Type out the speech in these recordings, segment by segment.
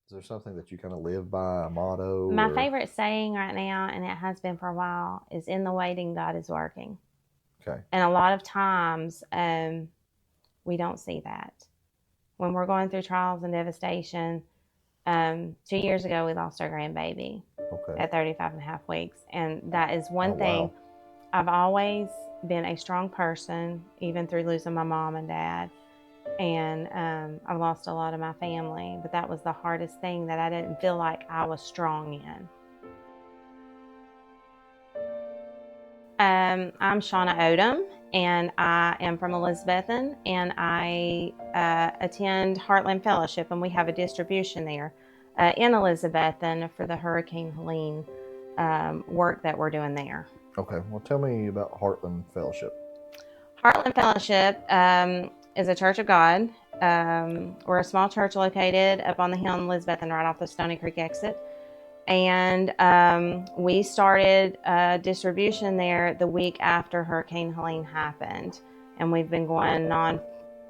Is there something that you kind of live by, a motto? My Or favorite saying right now, and it has been for a while, is "In the waiting, God is working." okay, And a lot of times, we don't see that when we're going through trials and devastation. 2 years ago, we lost our grandbaby okay. at 35 and a half weeks, and that is Oh one thing. wow. I've always been a strong person, even through losing my mom and dad. And I've lost a lot of my family, but that was the hardest thing that I didn't feel like I was strong in. I'm Shawna Odom, and I am from Elizabethton, and I attend Heartland Fellowship, and we have a distribution there in Elizabethton for the Hurricane Helene work that we're doing there. Okay, well, tell me about Heartland Fellowship. Heartland Fellowship is a church of God. We're a small church located up on the hill in Elizabethton, right off the Stony Creek exit. And we started distribution there the week after Hurricane Helene happened. And we've been going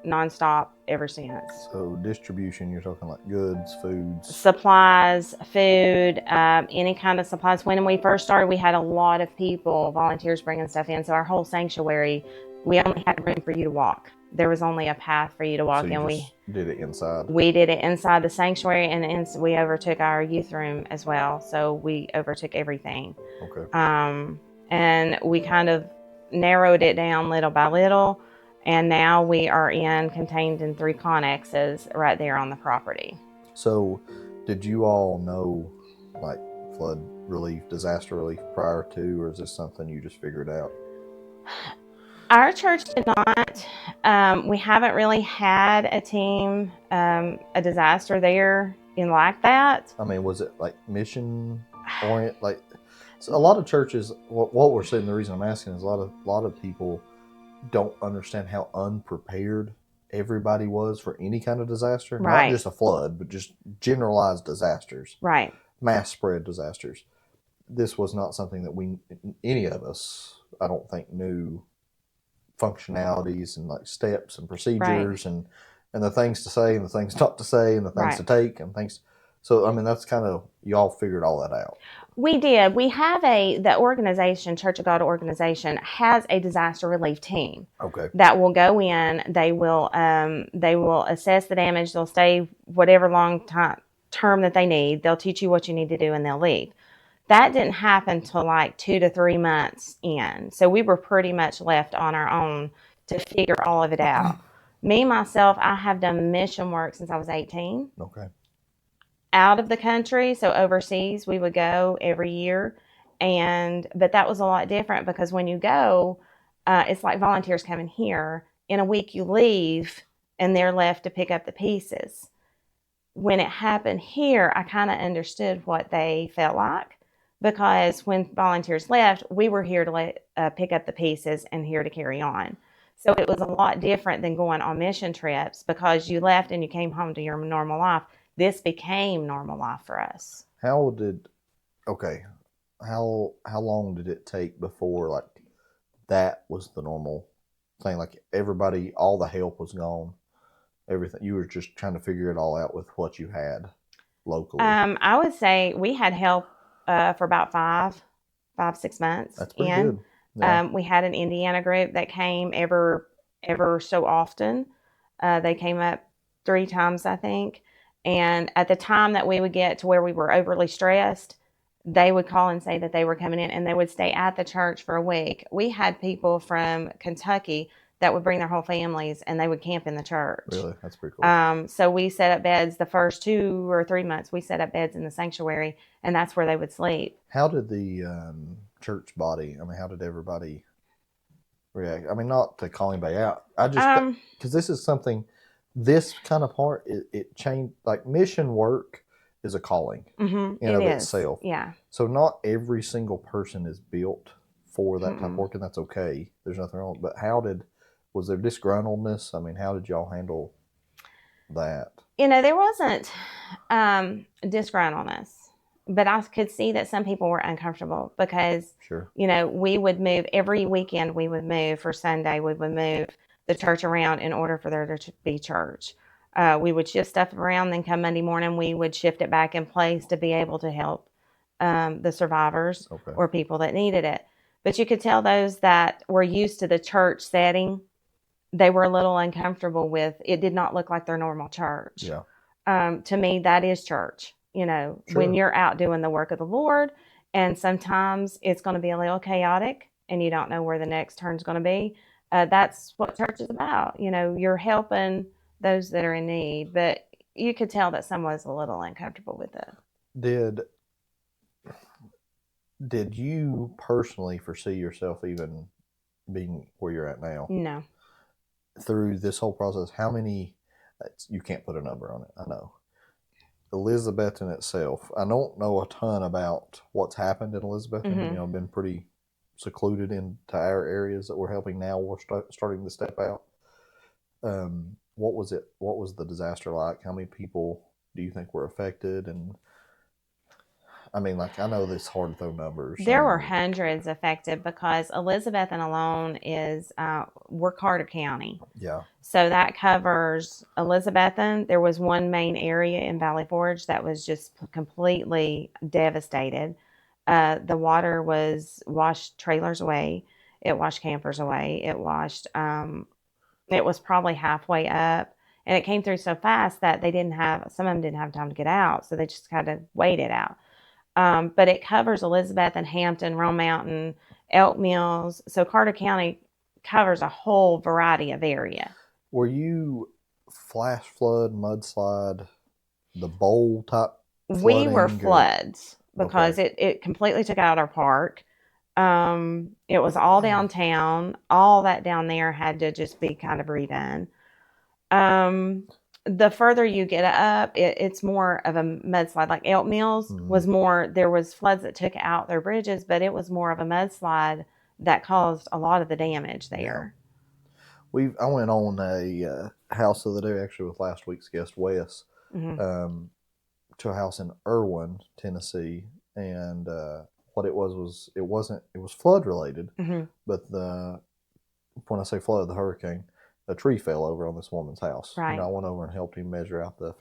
nonstop ever since. So distribution, you're talking like goods, foods. Supplies, food, any kind of supplies. When we first started, we had a lot of people, volunteers bringing stuff in. So our whole sanctuary, we only had room for you to walk. There was only a path for you to walk, So you and just did it inside. we did it inside the sanctuary, and we overtook our youth room as well. So we overtook everything. Okay. And we kind of narrowed it down little by little, and now we are contained in 3 connexes right there on the property. So, did you all know like flood relief, disaster relief prior to, or is this something you just figured out? Our church did not. We haven't really had a team, a disaster there in like that. I mean, was it like mission orient? Like, so a lot of churches. What we're saying, the reason I'm asking is a lot of people don't understand how unprepared everybody was for any kind of disaster. Right. Not just a flood, but just generalized disasters. Right. Mass spread disasters. This was not something that any of us, I don't think, knew functionalities and like steps and procedures and the things to say and the things not to say and the things to take and things. So I mean, that's kind of, y'all figured all that out. We did. We have the organization, Church of God organization, has a disaster relief team. Okay. That will go in. They will assess the damage. They'll stay whatever long term that they need. They'll teach you what you need to do, and they'll leave. That didn't happen till like 2 to 3 months in. So we were pretty much left on our own to figure all of it out. Me, myself, I have done mission work since I was 18. Okay. Out of the country, so overseas, we would go every year. But that was a lot different because when you go, it's like volunteers coming here. In a week, you leave, and they're left to pick up the pieces. When it happened here, I kind of understood what they felt like, because when volunteers left, we were here to pick up the pieces and here to carry on. So it was a lot different than going on mission trips, because you left and you came home to your normal life. This became normal life for us. How long did it take before like that was the normal thing? Like everybody, all the help was gone, everything, you were just trying to figure it all out with what you had locally. I would say we had help for about 6 months. That's pretty good. Yeah. We had an Indiana group that came ever so often. They came up 3 times, I think. And at the time that we would get to where we were overly stressed, they would call and say that they were coming in, and they would stay at the church for a week. We had people from Kentucky that would bring their whole families, and they would camp in the church. Really? That's pretty cool. So we set up beds the first 2 or 3 months. We set up beds in the sanctuary, and that's where they would sleep. How did the church body, I mean, how did everybody react? I mean, not to call anybody out. I just, because this is something, this kind of part, it changed, like mission work is a calling in of itself. Yeah. So not every single person is built for that type of work, and that's okay. There's nothing wrong. But was there disgruntledness? I mean, how did y'all handle that? There wasn't disgruntledness, but I could see that some people were uncomfortable because, we would move every weekend. We would move for Sunday. We would move the church around in order for there to be church. We would shift stuff around, then come Monday morning, we would shift it back in place to be able to help the survivors Okay. or people that needed it. But you could tell those that were used to the church setting, they were a little uncomfortable with it. Did not look like their normal church. Yeah. To me, that is church. Sure. When you're out doing the work of the Lord, and sometimes it's going to be a little chaotic and you don't know where the next turn's going to be. That's what church is about. You're helping those that are in need, but you could tell that someone was a little uncomfortable with it. Did you personally foresee yourself even being where you're at now? No. Through this whole process, how many, you can't put a number on it, I know. Elizabeth in itself, I don't know a ton about what's happened in Elizabeth. Mm-hmm. Been pretty secluded into our areas that we're helping now. We're starting to step out. What was it? What was the disaster like? How many people do you think were affected? And I know it's hard to throw numbers. There were hundreds affected because Elizabethan alone is, we're Carter County. Yeah. So that covers Elizabethan. There was one main area in Valley Forge that was just completely devastated. The water washed trailers away. It washed campers away. It was probably halfway up. And it came through so fast that some of them didn't have time to get out. So they just kind of waited out. But it covers Elizabeth and Hampton, Rome Mountain, Elk Mills. So Carter County covers a whole variety of area. Were you flash flood, mudslide, the bowl type? We were floods because it completely took out our park. It was all downtown. All that down there had to just be kind of redone. The further you get up, it's more of a mudslide. Like Elk Mills was more, there was floods that took out their bridges, but it was more of a mudslide that caused a lot of the damage there. Yeah. I went on a house the other day, actually with last week's guest, Wes, to a house in Irwin, Tennessee, and what it was it was flood related, but when I say flood, the hurricane, a tree fell over on this woman's house. Right. I went over and helped him measure out the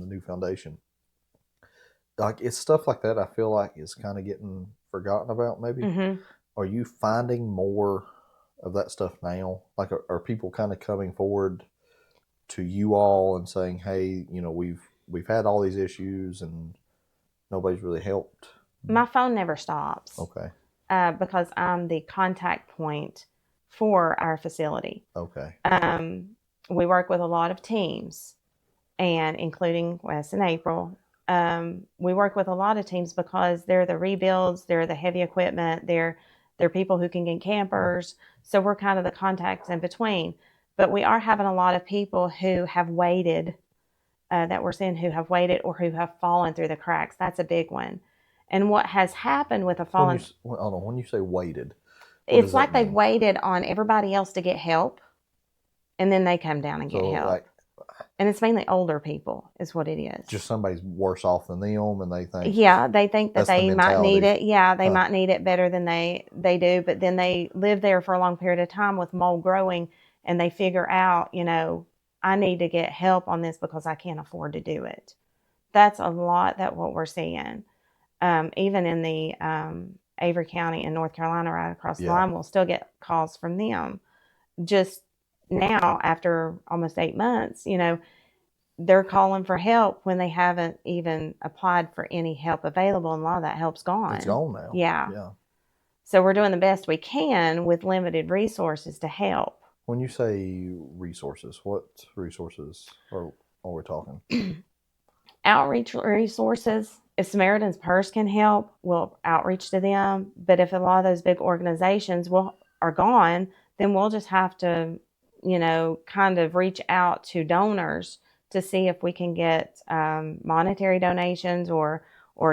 new foundation. Like, it's stuff like that I feel like is kind of getting forgotten about maybe. Are you finding more of that stuff now? Like, are people kind of coming forward to you all and saying, hey, we've had all these issues and nobody's really helped? My phone never stops. Okay. Because I'm the contact point for our facility. Okay. We work with a lot of teams, and including Wes and April. We work with a lot of teams because they're the rebuilds, they're the heavy equipment, they're people who can get campers. So we're kind of the contacts in between. But we are having a lot of people who have waited, that we're seeing who have waited or who have fallen through the cracks. That's a big one. And what has happened with a fallen... Hold on, when you say waited, it's like they've waited on everybody else to get help, and then they come down and get help. And it's mainly older people is what it is. Just somebody's worse off than them, and they think... Yeah, they think that they might need it. Yeah, they might need it better than they do, but then they live there for a long period of time with mold growing, and they figure out, I need to get help on this because I can't afford to do it. That's a lot that what we're seeing. Even in the Avery County in North Carolina, right across the line, we'll still get calls from them. Just now, after almost 8 months, they're calling for help when they haven't even applied for any help available, and a lot of that help's gone. It's gone now. Yeah. So we're doing the best we can with limited resources to help. When you say resources, what resources are we talking? Outreach resources. If Samaritan's Purse can help, we'll outreach to them. But if a lot of those big organizations are gone, then we'll just have to, kind of reach out to donors to see if we can get monetary donations or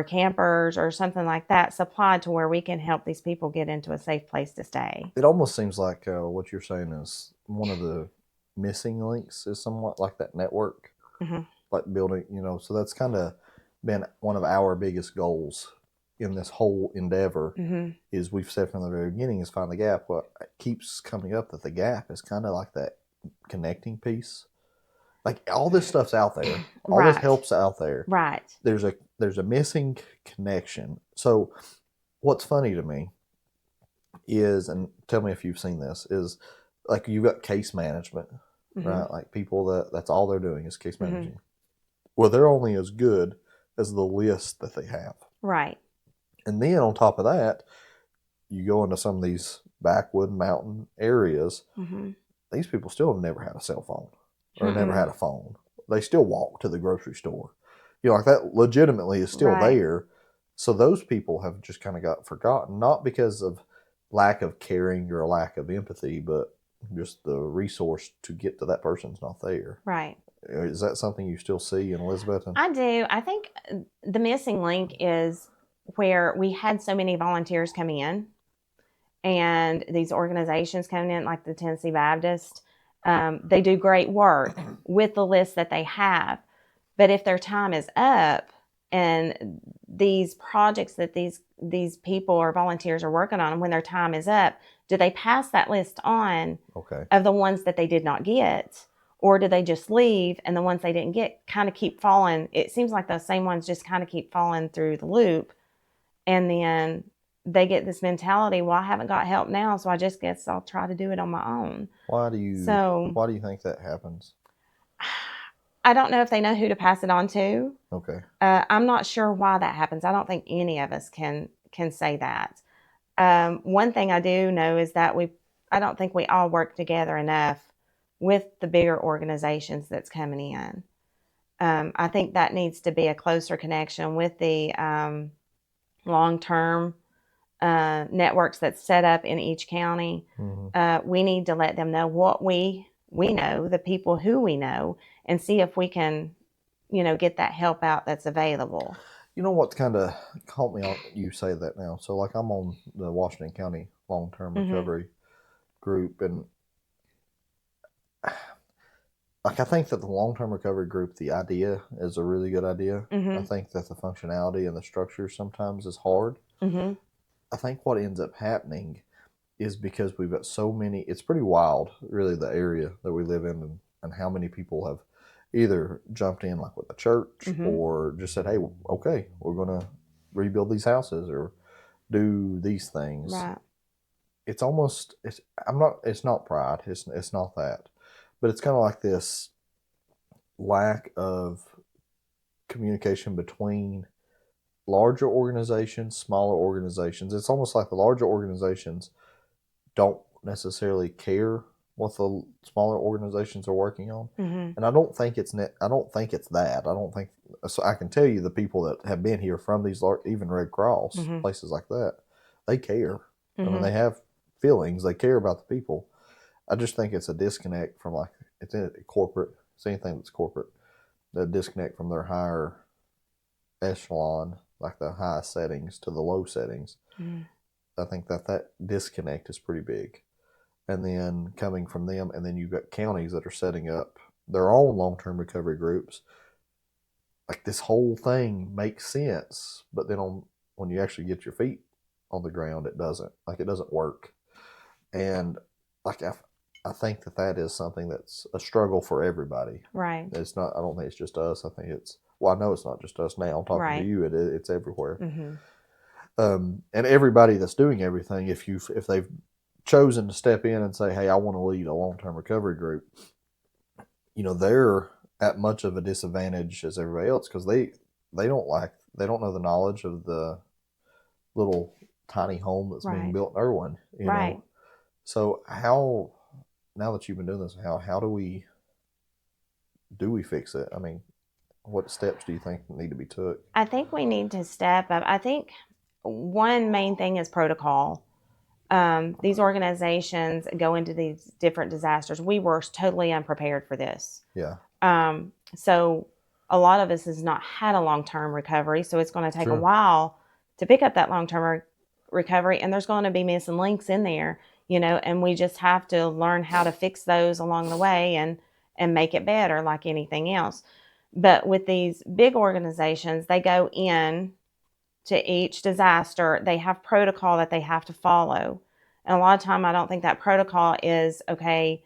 campers or something like that supplied to where we can help these people get into a safe place to stay. It almost seems like what you're saying is one of the missing links is somewhat like that network, like building, so that's kind of been one of our biggest goals in this whole endeavor. Is we've said from the very beginning is find the gap. What keeps coming up that the gap is kind of like that connecting piece. Like all this stuff's out there. All this Right. help's out there. Right. There's a missing connection. So what's funny to me is, and tell me if you've seen this, is like you've got case management, right? Like people that's all they're doing is case managing. Well, they're only as good as the list that they have. Right. And then on top of that, you go into some of these backwood mountain areas, these people still have never had a cell phone or never had a phone. They still walk to the grocery store. You know, like that legitimately is still there. So those people have just kind of got forgotten, not because of lack of caring or lack of empathy, but just the resource to get to that person's not there. Right. Is that something you still see in Elizabeth? I do. I think the missing link is where we had so many volunteers coming in and these organizations coming in, like the Tennessee Baptist. They do great work with the list that they have. But if their time is up and these projects that these people or volunteers are working on, when their time is up, do they pass that list on of the ones that they did not get? Or do they just leave and the ones they didn't get kind of keep falling? It seems like those same ones just kind of keep falling through the loop. And then they get this mentality, well, I haven't got help now, so I just guess I'll try to do it on my own. Why do you think that happens? I don't know if they know who to pass it on to. Okay. I'm not sure why that happens. I don't think any of us can say that. One thing I do know is that I don't think we all work together enough with the bigger organizations that's coming in. I think that needs to be a closer connection with the long-term networks that's set up in each county. We need to let them know what we know, the people who we know, and see if we can, get that help out that's available. You know what kind of caught me on you say that now? So like I'm on the Washington County long-term recovery group, and like I think that the long-term recovery group, the idea is a really good idea. I think that the functionality and the structure sometimes is hard. I think what ends up happening is because we've got so many, it's pretty wild, really, the area that we live in, and how many people have either jumped in like with the church or just said, hey, okay, we're going to rebuild these houses or do these things. Right. It's almost, it's not pride. It's not that, but it's kind of like this lack of communication between larger organizations, smaller organizations. It's almost like the larger organizations don't necessarily care what the smaller organizations are working on, and I don't think it's that. I don't think so. I can tell you the people that have been here from these even Red Cross places like that, they care. I mean, they have feelings. They care about the people. I just think it's a disconnect from it's corporate. It's anything that's corporate. The disconnect from their higher echelon, like the high settings to the low settings. I think that disconnect is pretty big. And then coming from them, and then you've got counties that are setting up their own long-term recovery groups. Like this whole thing makes sense, but then when you actually get your feet on the ground, it doesn't work. And like I think that is something that's a struggle for everybody. Right. It's not. I don't think it's just us. I think I know it's not just us now. I'm talking to you. It's everywhere. And everybody that's doing everything, if they've chosen to step in and say, hey, I want to lead a long-term recovery group, they're at much of a disadvantage as everybody else, because they don't know the knowledge of the little tiny home that's being built in Irwin. Know? So now that you've been doing this, how do we fix it? I mean, what steps do you think need to be took? I think we need to step up. I think one main thing is protocol. These organizations go into these different disasters. We were totally unprepared for this. Yeah. So a lot of us has not had a long-term recovery, so it's going to take a while to pick up that long-term recovery, and there's going to be missing links in there, and we just have to learn how to fix those along the way and make it better like anything else. But with these big organizations, they go in to each disaster. They have protocol that they have to follow. And a lot of time, I don't think that protocol is, okay,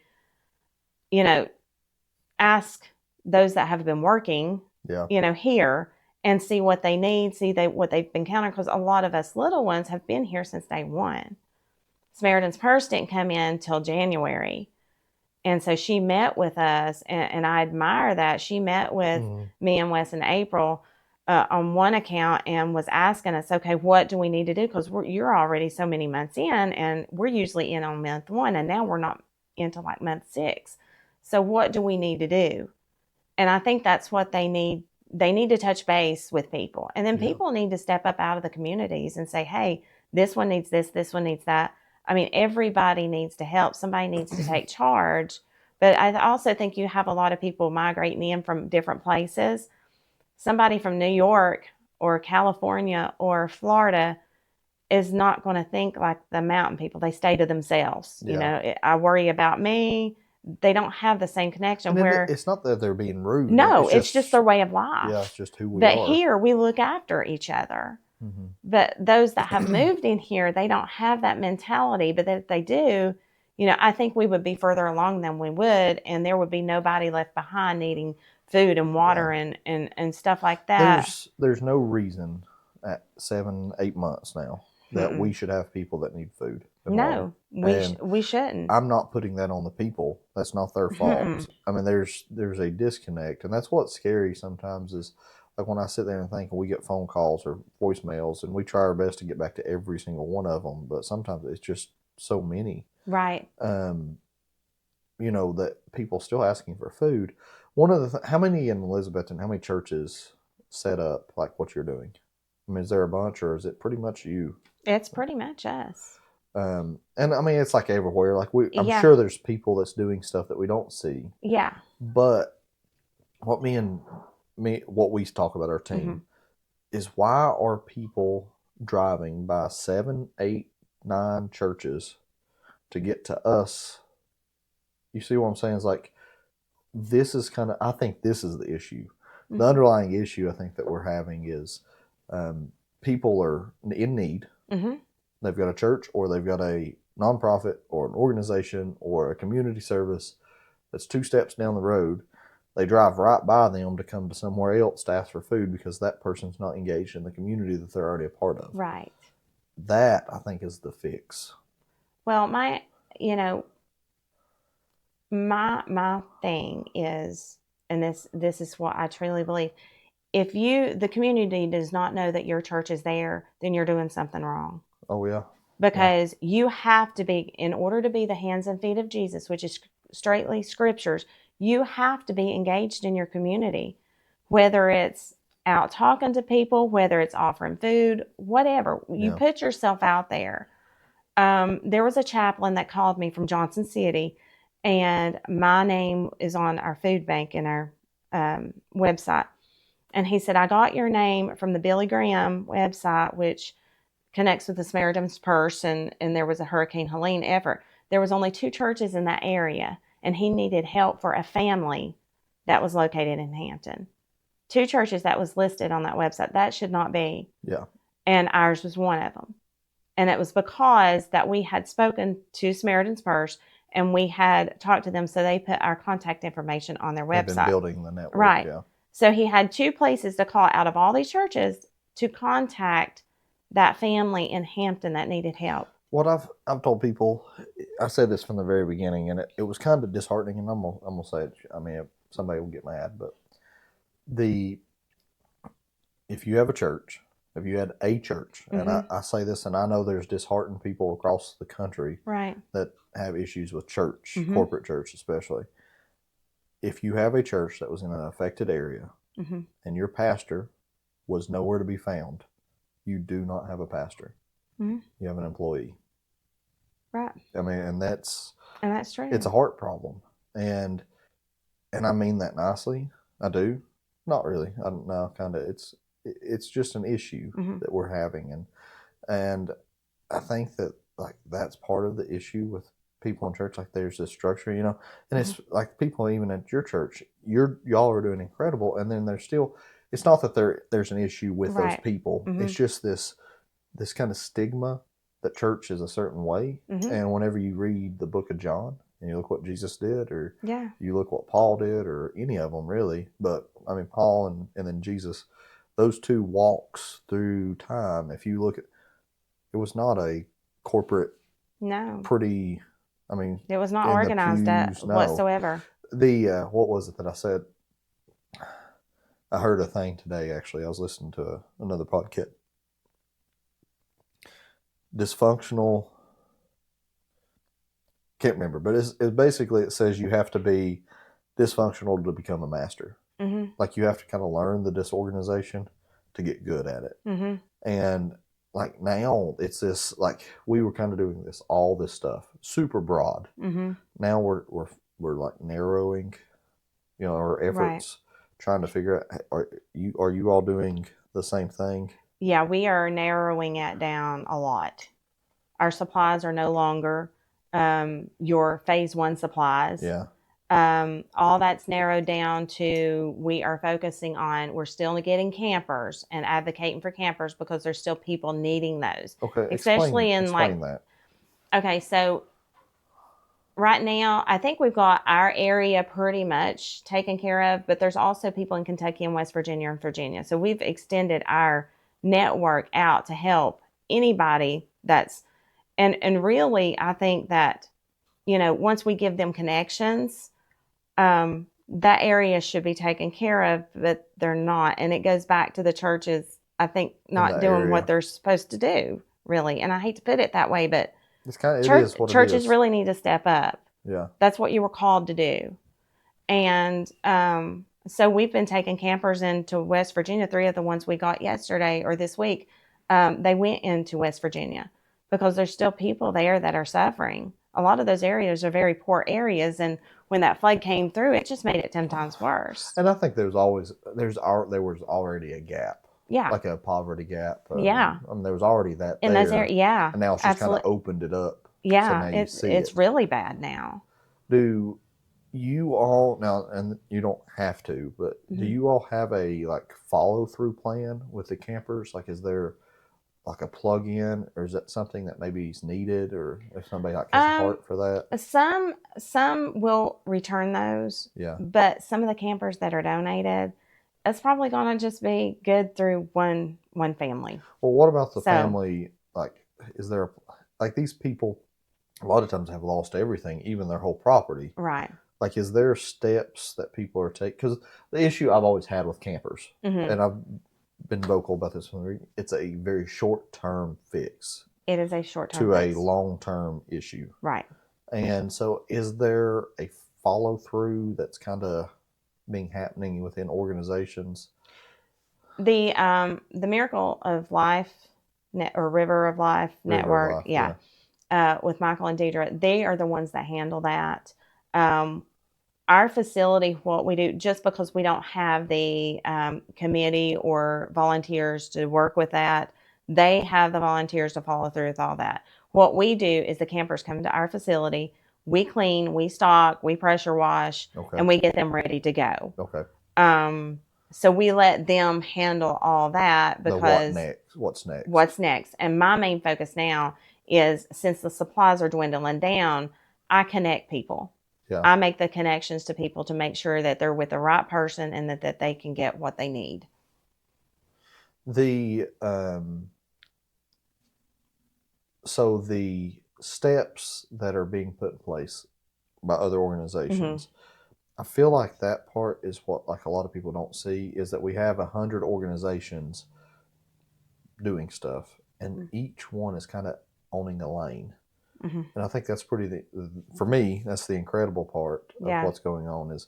ask those that have been working, Yeah. Here, and see what they need, what they've been counting, because a lot of us little ones have been here since day one. Samaritan's Purse didn't come in till January. And so she met with us, and I admire that. She met with me and Wes in April on one account and was asking us, okay, what do we need to do? Because you're already so many months in, and we're usually in on month 1, and now we're not into like month 6. So what do we need to do? And I think that's what they need. They need to touch base with people. And then people need to step up out of the communities and say, hey, this one needs this one needs that. I mean, everybody needs to help. Somebody needs to take charge. But I also think you have a lot of people migrating in from different places. Somebody from New York or California or Florida is not going to think like the mountain people. They stay to themselves. I worry about me. They don't have the same connection. And it's not that they're being rude. No, it's just their way of life. Yeah, it's just who we are. But here, we look after each other. But those that have moved in here, they don't have that mentality. But if they do, I think we would be further along than we would, and there would be nobody left behind needing food and water and stuff like that. There's no reason at 7-8 months now that we should have people that need food. No, we shouldn't. I'm not putting that on the people. That's not their fault. I mean, there's a disconnect, and that's what's scary sometimes is like when I sit there and think, and we get phone calls or voicemails, and we try our best to get back to every single one of them, but sometimes it's just so many. Right. That people still asking for food. One of the how many in Elizabethton, how many churches set up like what you're doing? I mean, is there a bunch, or is it pretty much you? It's pretty much us. And I mean, it's like everywhere. Like I'm sure there's people that's doing stuff that we don't see. Yeah. But what what we talk about our team is why are people driving by 7, 8, 9 churches to get to us? You see what I'm saying? It's like this is I think this is the issue. The underlying issue I think that we're having is people are in need. They've got a church, or they've got a nonprofit or an organization or a community service that's 2 steps down the road. They drive right by them to come to somewhere else to ask for food because that person's not engaged in the community that they're already a part of. Right. That, I think, is the fix. Well, my thing is, and this is what I truly believe, if the community does not know that your church is there, then you're doing something wrong. Oh, yeah. Because you have to be, in order to be the hands and feet of Jesus, which is straightly scriptures, you have to be engaged in your community, whether it's out talking to people, whether it's offering food, whatever. You put yourself out there. There was a chaplain that called me from Johnson City, and my name is on our food bank in our website. And he said, I got your name from the Billy Graham website, which connects with the Samaritan's Purse, and there was a Hurricane Helene effort. There was only 2 churches in that area, and he needed help for a family that was located in Hampton. 2 churches that was listed on that website. That should not be. Yeah. And ours was one of them. And it was because that we had spoken to Samaritan's Purse, and we had talked to them, so they put our contact information on their website. They've been building the network. Right. Yeah. So he had 2 places to call out of all these churches to contact that family in Hampton that needed help. What I've told people, I said this from the very beginning, and it was kind of disheartening, and I'm gonna say it. I mean, somebody will get mad, but if you have a church, if you had a church, and I say this, and I know there's disheartened people across the country that have issues with church, corporate church especially. If you have a church that was in an affected area, and your pastor was nowhere to be found, you do not have a pastor. You have an employee. Right. I mean, and that's true. It's a heart problem, and I mean that nicely. I do. Not really. I don't know. Kind of. It's just an issue that we're having, and I think that like that's part of the issue with people in church. Like there's this structure, and it's like people even at your church, y'all are doing incredible, and then there's still. It's not that there's an issue with those people. It's just this kind of stigma that church is a certain way. And whenever you read the book of John, and you look what Jesus did, or Yeah. you look what Paul did, or any of them really. But I mean, Paul and then Jesus, those two walks through time. If you look at, it was not a corporate, No. pretty. I mean, It was not in the organized pews. No, whatsoever. the what was it that I said? I heard a thing today. Actually, I was listening to another podcast. Dysfunctional. Can't remember, but it's basically, it says you have to be dysfunctional to become a master. Mm-hmm. Like you have to kind of learn the disorganization to get good at it. Mm-hmm. And like now, it's this, like we were kind of doing all this stuff, super broad. Mm-hmm. Now we're like narrowing, our efforts, trying to figure out, are you all doing the same thing? Yeah, we are narrowing it down a lot. Our supplies are no longer your phase 1 supplies. Yeah. All that's narrowed down to, we are focusing on, we're still getting campers and advocating for campers because there's still people needing those. Okay. Especially explain that. Okay, so right now, I think we've got our area pretty much taken care of, but there's also people in Kentucky and West Virginia and Virginia. So we've extended our network out to help anybody that's, and really, I think that, once we give them connections, that area should be taken care of, but they're not. And it goes back to the churches, I think, not doing what they're supposed to do, really. And I hate to put it that way, but churches really need to step up. Yeah. That's what you were called to do. And so we've been taking campers into West Virginia. 3 of the ones we got yesterday or this week, they went into West Virginia because there's still people there that are suffering. A lot of those areas are very poor areas, and when that flood came through, it just made it 10 times worse. And I think there was already a gap. Yeah. Like a poverty gap. Yeah. I mean, there was already that in there. those areas. Yeah. And now it's just kind of opened it up. Yeah. So it's really bad now. Do you all now, and you don't have to, but do you all have a like follow through plan with the campers? Like, is there like a plug in, or is that something that maybe is needed, or if somebody like has a heart for that? Some will return those. Yeah. But some of the campers that are donated, it's probably going to just be good through one family. Well, what about the family? Like, is there like these people a lot of times have lost everything, even their whole property. Right. Like, is there steps that people are taking? Because the issue I've always had with campers, and I've been vocal about this one, it's a very short-term fix. It is a short-term to fix. A long-term issue. Right. And so is there a follow-through that's kind of happening within organizations? The Miracle of Life or River of Life Network, with Michael and Deidre, they are the ones that handle that. Our facility, what we do, just because we don't have the committee or volunteers to work with that, they have the volunteers to follow through with all that. What we do is the campers come to our facility, we clean, we stock, we pressure wash, and we get them ready to go. Okay. So we let them handle all that because what's next? What's next? And my main focus now is, since the supplies are dwindling down, I connect people. Yeah. I make the connections to people to make sure that they're with the right person and that they can get what they need. So the steps that are being put in place by other organizations, I feel like that part is what like a lot of people don't see, is that we have 100 organizations doing stuff, and each one is kind of owning a lane. And I think that's for me, that's the incredible part of what's going on is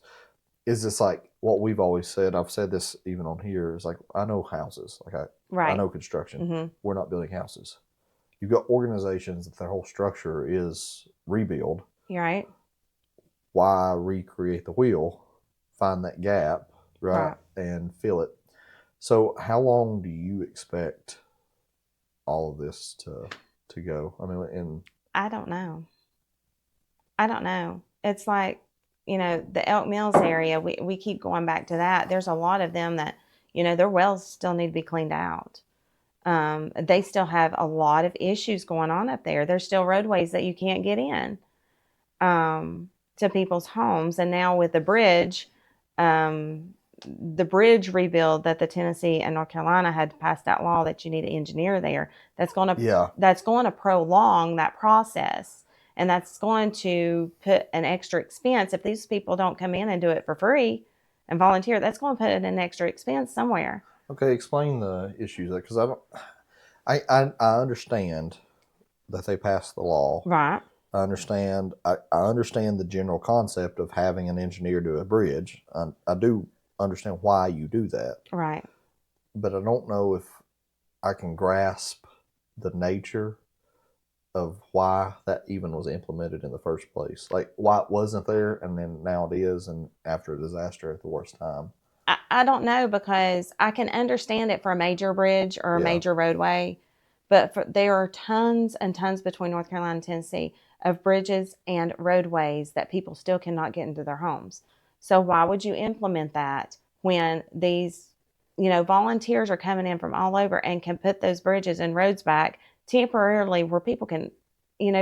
this like what we've always said. I've said this even on here, is like, I know houses, like I know construction. We're not building houses. You've got organizations that their whole structure is rebuild. You're right. Why recreate the wheel, find that gap, right, and fill it. So how long do you expect all of this to go? I mean, I don't know. It's like, the Elk Mills area, we keep going back to that. There's a lot of them that, their wells still need to be cleaned out. They still have a lot of issues going on up there. There's still roadways that you can't get in. to people's homes. And now with um, the bridge rebuild that the Tennessee and North Carolina had passed that law that you need an engineer there. Yeah. That's going to prolong that process, and that's going to put an extra expense if these people don't come in and do it for free and volunteer. That's going to put an extra expense somewhere. Okay, explain the issues because I don't. I understand that they passed the law. Right. I understand the general concept of having an engineer do a bridge. I do understand why you do that, Right. but I don't know if I can grasp the nature of why that even was implemented in the first place. Like why it wasn't there and then now it is, and after a disaster at the worst time. I don't know, because I can understand it for a major bridge or a Yeah, major roadway, but there are tons and tons between North Carolina and Tennessee of bridges and roadways that people still cannot get into their homes. So why would you implement that when these, volunteers are coming in from all over and can put those bridges and roads back temporarily where people can,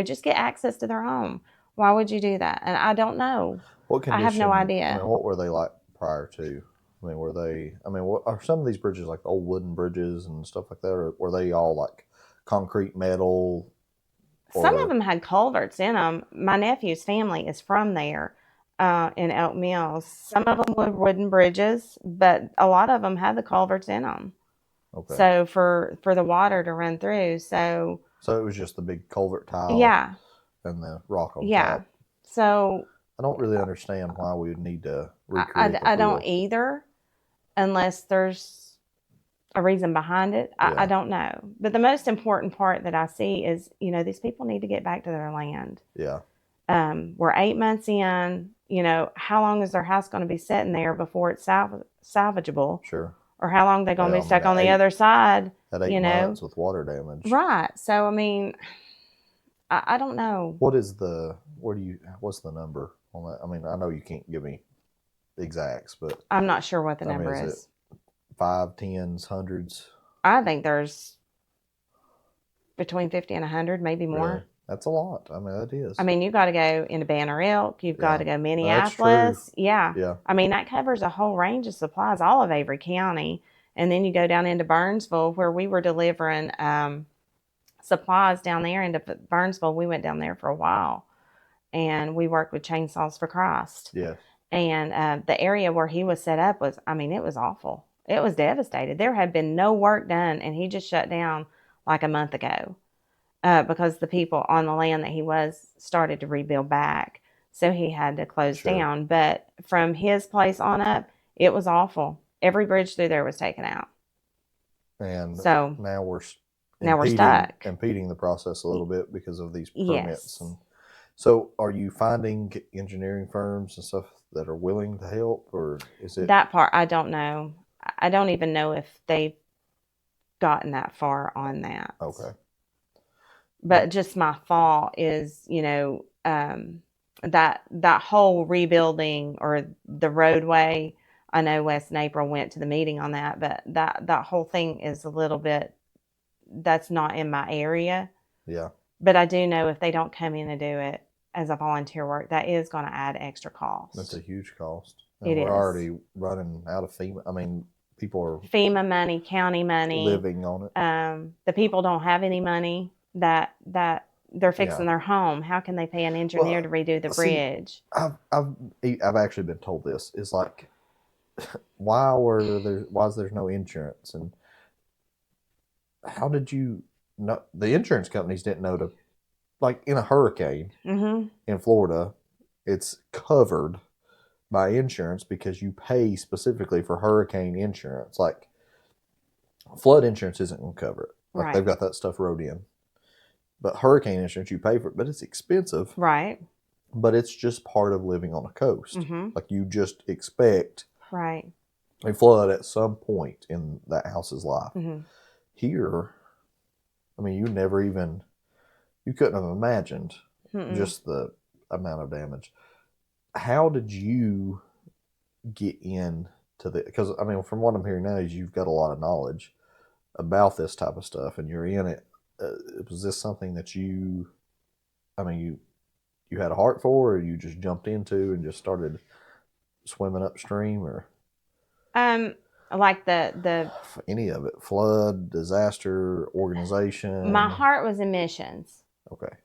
just get access to their home? Why would you do that? And I don't know. what I have no condition? I idea. mean, what were they like prior to? I mean, were they? I mean, what are some of these bridges like the old wooden bridges and stuff like that? Or were they all like concrete, metal, Some of or them had culverts in them. My nephew's family is from there, in Elk Mills. Some of them were wooden bridges, but a lot of them had the culverts in them. okay? So for the water to run through. So So it was just the big culvert tile yeah, and the rock on yeah. top. So I don't really understand why we would need to I, recreate the I don't wheel. either, unless there's a reason behind it. I Yeah, don't know. But the most important part that I see is, these people need to get back to their land. yeah, We're 8 months in. How long is their house going to be sitting there before it's salvageable? sure. Or how long they going to be Well, I mean, stuck on the other side? at 8 months with water damage. Right. So, I mean, I don't know. What is the? What's the number on that? I mean, I know you can't give me exacts, but I'm not sure what the I mean, number is it is. five, tens, hundreds? I think there's between 50 and 100, maybe Really? more. That's a lot. I mean, that is. I mean, you got to go into Banner Elk. You've got Yeah, to go that's true. Minneapolis. Yeah. Yeah, I mean, that covers a whole range of supplies, all of Avery County. And then you go down into Burnsville, where we were delivering supplies down there into Burnsville. We went down there for a while, and we worked with Chainsaws for Christ. yes, And the area where he was set up was, I mean, it was awful. It was devastated. There had been no work done, and he just shut down like a month ago, because the people on the land that he was started to rebuild back. So he had to close sure. down. But from his place on up, it was awful. Every bridge through there was taken out. And So now we're stuck. impeding the process a little bit because of these permits. Yes. And so, are you finding engineering firms and stuff that are willing to help, or is it That part, I don't know. I don't even know if they've gotten that far on that. okay? But just my thought is, that whole rebuilding or the roadway. I know Wes and April went to the meeting on that, but that whole thing is a little bit, that's not in my area. Yeah, But I do know if they don't come in and do it as a volunteer work, that is going to add extra cost. that's a huge cost, and It we're is. already running out of FEMA. I mean, people are FEMA money, county money. living on it. The people don't have any money that they're fixing Yeah. their home. How can they pay an engineer Well, to redo the see, bridge? I've actually been told this is like, why is there no insurance, and how did you know? The insurance companies didn't know to, like in a hurricane Mm-hmm. in Florida, it's covered by insurance because you pay specifically for hurricane insurance. Like flood insurance isn't going to cover it. Like Right. they've got that stuff wrote in. But hurricane insurance, you pay for it, but it's expensive. Right. But it's just part of living on a coast. Mm-hmm. Like you just expect Right. a flood at some point in that house's life. Mm-hmm. Here, I mean, you couldn't have imagined Mm-mm. just the amount of damage. How did you get into the? Because I mean, from what I'm hearing now, is you've got a lot of knowledge about this type of stuff, and you're in it. Was this something that you? I mean, you had a heart for, or you just jumped into and just started swimming upstream, or Like the any of it? Flood, disaster, organization? my heart was in missions. Okay.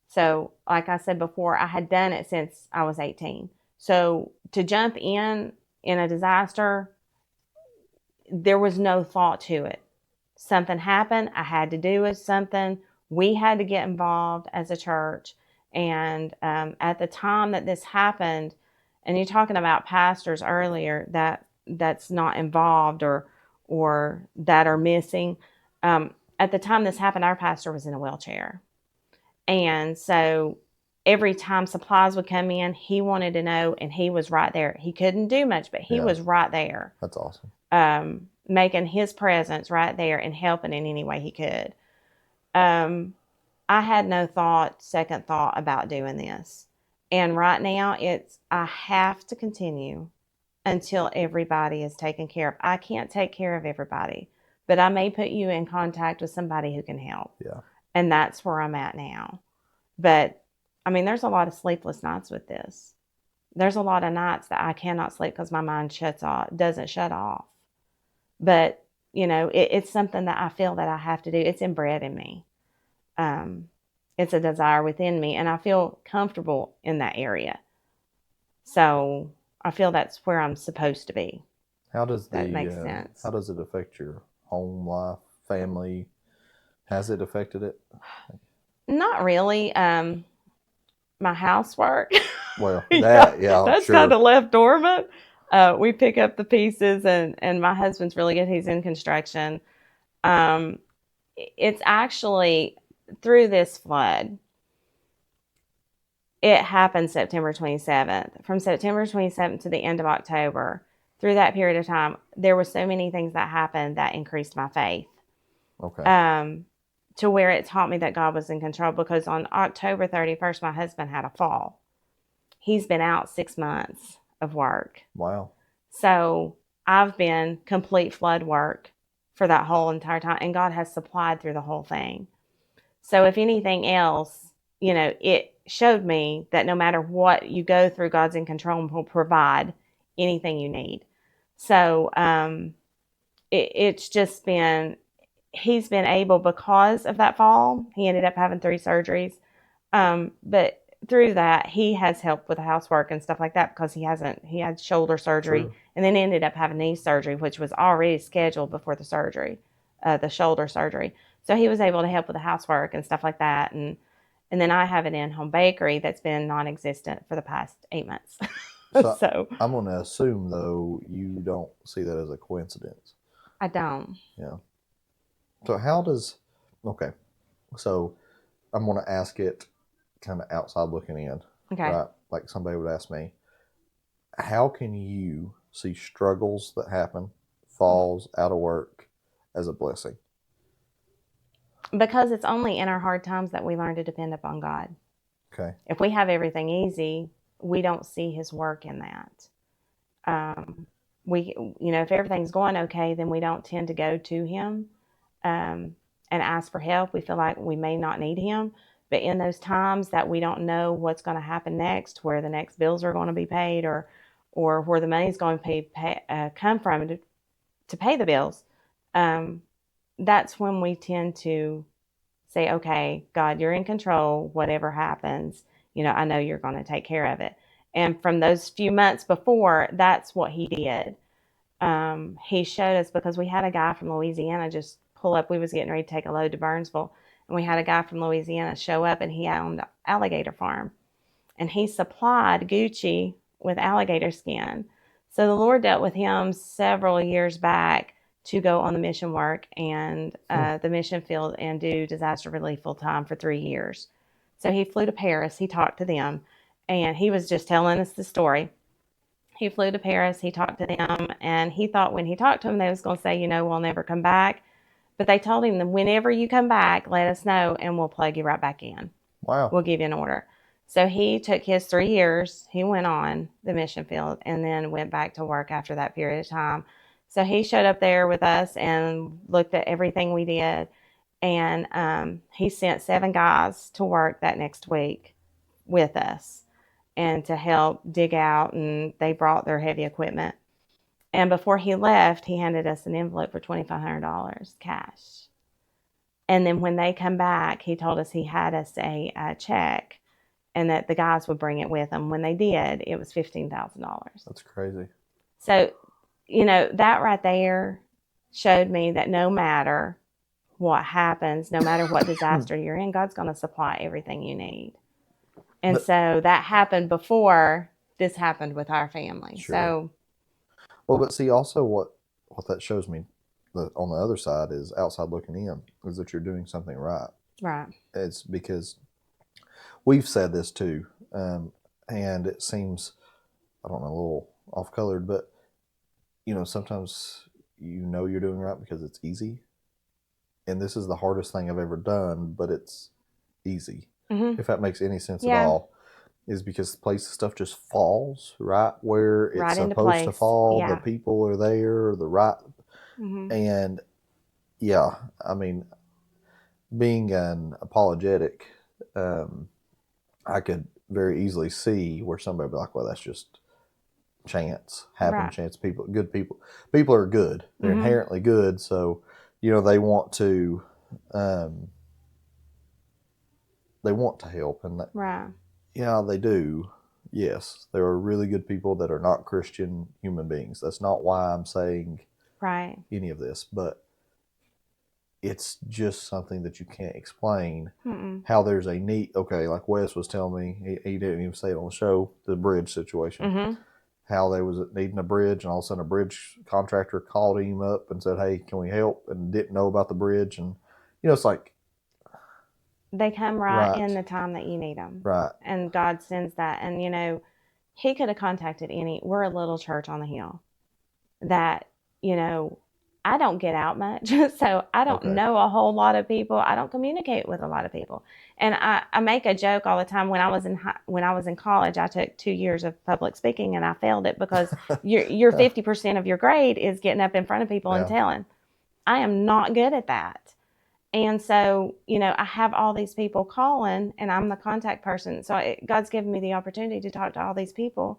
So, like I said before, I had done it since I was 18. So, to jump in a disaster, there was no thought to it. Something happened, I had to do something. We had to get involved as a church. And at the time that this happened, and you're talking about pastors earlier that's not involved or that are missing. At the time this happened, our pastor was in a wheelchair. And so every time supplies would come in, he wanted to know, and he was right there. He couldn't do much, but he was right there. That's awesome. Making his presence right there and helping in any way he could. I had no second thought about doing this. And right now I have to continue until everybody is taken care of. I can't take care of everybody, but I may put you in contact with somebody who can help. Yeah. And that's where I'm at now. But I mean, there's a lot of sleepless nights with this. There's a lot of nights that I cannot sleep because my mind doesn't shut off. But, it's something that I feel that I have to do. It's inbred in me. It's a desire within me, and I feel comfortable in that area. So I feel that's where I'm supposed to be. How does that makes sense? How does it affect your home life, family? Has it affected it? Not really. My housework. Well, that's sure. Kind of left dormant. We pick up the pieces, and my husband's really good. He's in construction. It's actually through this flood. It happened September 27th. From September 27th to the end of October, through that period of time, there were so many things that happened that increased my faith. Okay. To where it taught me that God was in control, because on October 31st, my husband had a fall. He's been out 6 months of work. Wow. So I've been complete flood work for that whole entire time, and God has supplied through the whole thing. So if anything else, it showed me that no matter what you go through, God's in control and will provide anything you need. So it's just been, he's been able, because of that fall, he ended up having 3 surgeries. But through that, he has helped with the housework and stuff like that, because he had shoulder surgery. True. And then ended up having knee surgery, which was already scheduled before the surgery, the shoulder surgery. So he was able to help with the housework and stuff like that. And then I have an in-home bakery that's been non-existent for the past 8 months. So I'm going to assume, though, you don't see that as a coincidence. I don't. Yeah. So okay, so I'm going to ask it kind of outside looking in. Okay. Right? Like somebody would ask me, how can you see struggles that happen, falls, out of work, as a blessing? Because it's only in our hard times that we learn to depend upon God. Okay. If we have everything easy, we don't see his work in that. If everything's going okay, then we don't tend to go to him and ask for help. We feel like we may not need him. But in those times that we don't know what's going to happen next, where the next bills are going to be paid, or where the money's going to come from to pay the bills, that's when we tend to say, okay, God, you're in control. Whatever happens, I know you're going to take care of it. And from those few months before, that's what he did. He showed us, because we had a guy from Louisiana just pull up. We was getting ready to take a load to Burnsville, and we had a guy from Louisiana show up, and he owned an alligator farm, and he supplied Gucci with alligator skin. So the Lord dealt with him several years back to go on the mission work and the mission field and do disaster relief full time for 3 years. So he flew to Paris. He talked to them, and he was just telling us the story. He flew to Paris. He talked to them, and he thought when he talked to them, they was going to say, we'll never come back. But they told him that whenever you come back, let us know, and we'll plug you right back in. Wow. We'll give you an order. So he took his 3 years. He went on the mission field and then went back to work after that period of time. So he showed up there with us and looked at everything we did. And he sent 7 guys to work that next week with us and to help dig out, and they brought their heavy equipment. And before he left, he handed us an envelope for $2,500 cash. And then when they come back, he told us he had us a check and that the guys would bring it with them. When they did, it was $15,000. That's crazy. So, that right there showed me that no matter what happens, no matter what disaster you're in, God's going to supply everything you need. And so that happened before this happened with our family. Sure. So, well, but see, also what that shows me on the other side is outside looking in is that you're doing something right. Right. It's because we've said this too, and it seems, I don't know, a little off-colored, but sometimes you're doing right because it's easy, and this is the hardest thing I've ever done, but it's easy. Mm-hmm. If that makes any sense at all, is because stuff just falls right where it's right supposed to fall. Yeah. The people are there, the right. Mm-hmm. And yeah, I mean, being an apologetic, I could very easily see where somebody would be like, well, that's just chance, chance. Good people are good. They're mm-hmm. inherently good. So, they want to, help, and right. Yeah, they do. Yes, there are really good people that are not Christian human beings. That's not why I'm saying any of this, but it's just something that you can't explain. Mm-mm. How there's a neat, like Wes was telling me, he didn't even say it on the show, the bridge situation. Mm-hmm. How they was needing a bridge, and all of a sudden a bridge contractor called him up and said, hey, can we help? And didn't know about the bridge. And, it's like, they come right in the time that you need them. Right. And God sends that. And, he could have contacted we're a little church on the hill that, I don't get out much. So I don't know a whole lot of people. I don't communicate with a lot of people. And I make a joke all the time. When I was in college, I took 2 years of public speaking, and I failed it because your 50% of your grade is getting up in front of people and telling. I am not good at that. And so, I have all these people calling, and I'm the contact person. So God's given me the opportunity to talk to all these people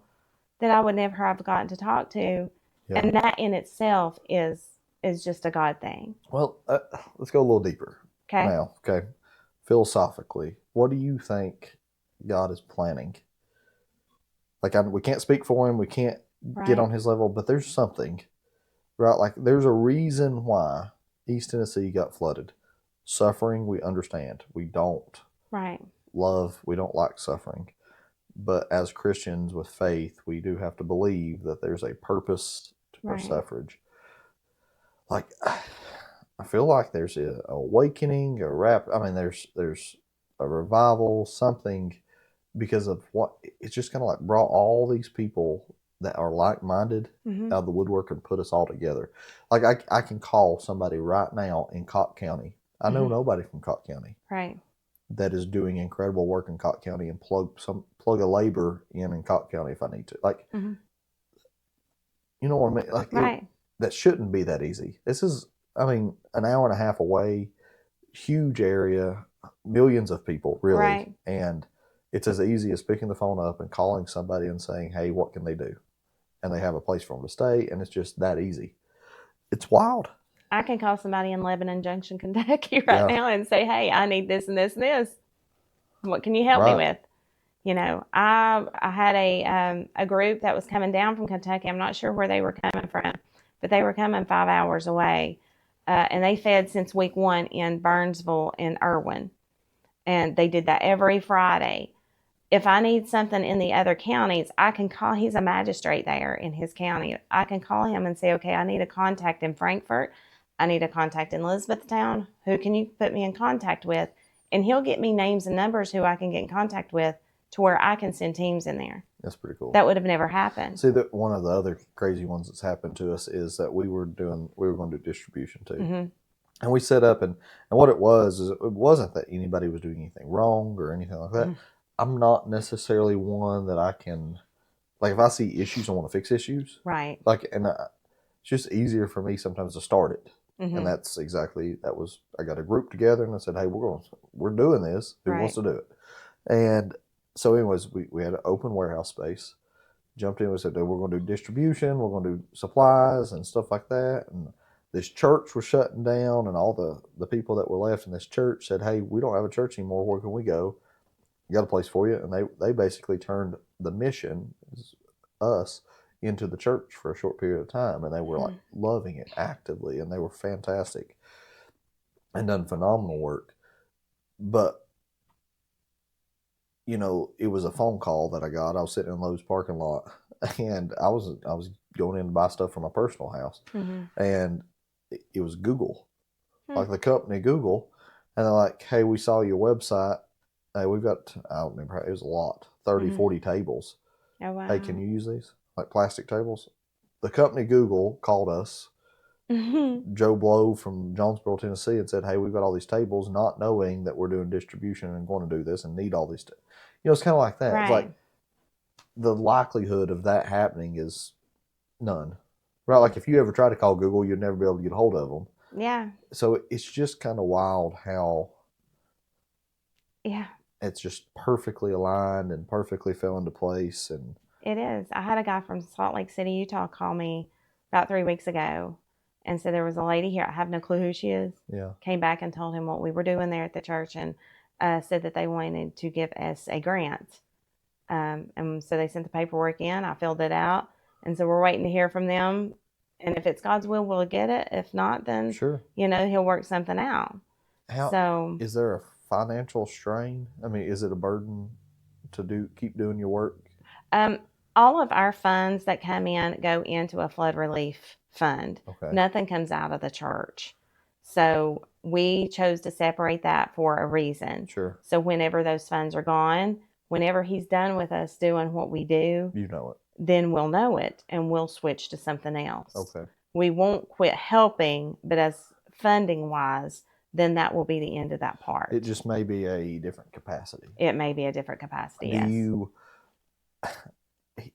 that I would never have gotten to talk to. Yeah. And that in itself is just a God thing. Well, let's go a little deeper. Okay. Now, philosophically, what do you think God is planning? Like, we can't speak for him. We can't get on his level, but there's something, right? Like, there's a reason why East Tennessee got flooded. Suffering, we understand. We don't love, we don't like suffering. But as Christians with faith, we do have to believe that there's a purpose to our suffrage. Like, I feel like there's an awakening, there's a revival, something, because of what it's just kind of like brought all these people that are like-minded out of the woodwork and put us all together. Like, I can call somebody right now in Cott County. I know nobody from Cott County that is doing incredible work in Cott County, and plug a labor in Cott County if I need to. Like, you know what I mean? Like, that shouldn't be that easy. This is, an hour and a half away, huge area, millions of people, really. And it's as easy as picking the phone up and calling somebody and saying, hey, what can they do? And they have a place for them to stay, and it's just that easy. It's wild. I can call somebody in Lebanon Junction, Kentucky now and say, hey, I need this and this and this. What can you help me with? I had a group that was coming down from Kentucky. I'm not sure where they were coming from, but they were coming 5 hours away. And they fed since week 1 in Burnsville and Irwin. And they did that every Friday. If I need something in the other counties, I can call. He's a magistrate there in his county. I can call him and say, okay, I need a contact in Frankfort. I need a contact in Elizabethtown. Who can you put me in contact with? And he'll get me names and numbers who I can get in contact with to where I can send teams in there. That's pretty cool. That would have never happened. See, one of the other crazy ones that's happened to us is that we were going to do distribution too. And we set up, and what it was is it wasn't that anybody was doing anything wrong or anything like that. I'm not necessarily one that I can, like, if I see issues, I want to fix issues. Right. Like, and it's just easier for me sometimes to start it. And that's I got a group together, and I said, hey, we're doing this. Who wants to do it? And So, anyways, we had an open warehouse space. Jumped in and said, we're going to do distribution, we're going to do supplies and stuff like that. And this church was shutting down, and all the people that were left in this church said, hey, we don't have a church anymore. Where can we go? You got a place for you? And they basically turned the mission, us, into the church for a short period of time. And they were like loving it actively, and they were fantastic and done phenomenal work. But it was a phone call that I got. I was sitting in Lowe's parking lot, and I was going in to buy stuff for my personal house, and it was Google, like the company Google, and they're like, "Hey, we saw your website. Hey, we've got, I don't remember, it was a lot, 30, 40 tables. Oh, wow. Hey, can you use these? Like plastic tables?" The company Google called us, Joe Blow from Jonesboro, Tennessee, and said, "Hey, we've got all these tables," not knowing that we're doing distribution and going to do this and need all these. It's kind of like that. Right. It's like the likelihood of that happening is none. Right? Like if you ever try to call Google, you'd never be able to get a hold of them. Yeah. So it's just kind of wild how it's just perfectly aligned and perfectly fell into place. And it is. I had a guy from Salt Lake City, Utah call me about 3 weeks ago and said there was a lady here. I have no clue who she is. Yeah. Came back and told him what we were doing there at the church, and said that they wanted to give us a grant. And so they sent the paperwork in. I filled it out. And so we're waiting to hear from them. And if it's God's will, we'll get it. If not, then, sure, he'll work something out. Is there a financial strain? I mean, is it a burden to keep doing your work? All of our funds that come in go into a flood relief fund. Okay. Nothing comes out of the church. So we chose to separate that for a reason. Sure. So whenever those funds are gone, whenever he's done with us doing what we do, then we'll know it and we'll switch to something else. Okay. We won't quit helping, but as funding wise, then that will be the end of that part. It just may be a different capacity. It may be a different capacity, yes.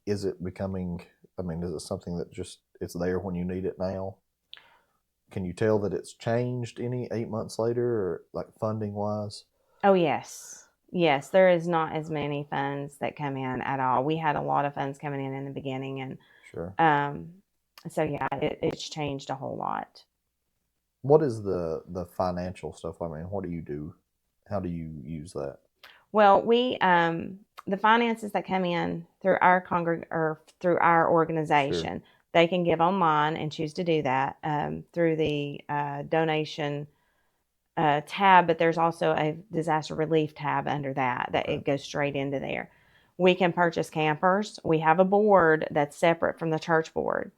Is it becoming, is it something that just, it's there when you need it now? Can you tell that it's changed any 8 months later, or like funding wise? Oh, yes. Yes, there is not as many funds that come in at all. We had a lot of funds coming in the beginning, and sure. So yeah, it's changed a whole lot. What is the financial stuff? What do you do? How do you use that? Well, we the finances that come in through our through our organization, sure, they can give online and choose to do that through the donation tab, but there's also a disaster relief tab under that it goes straight into there. We can purchase campers. We have a board that's separate from the church board.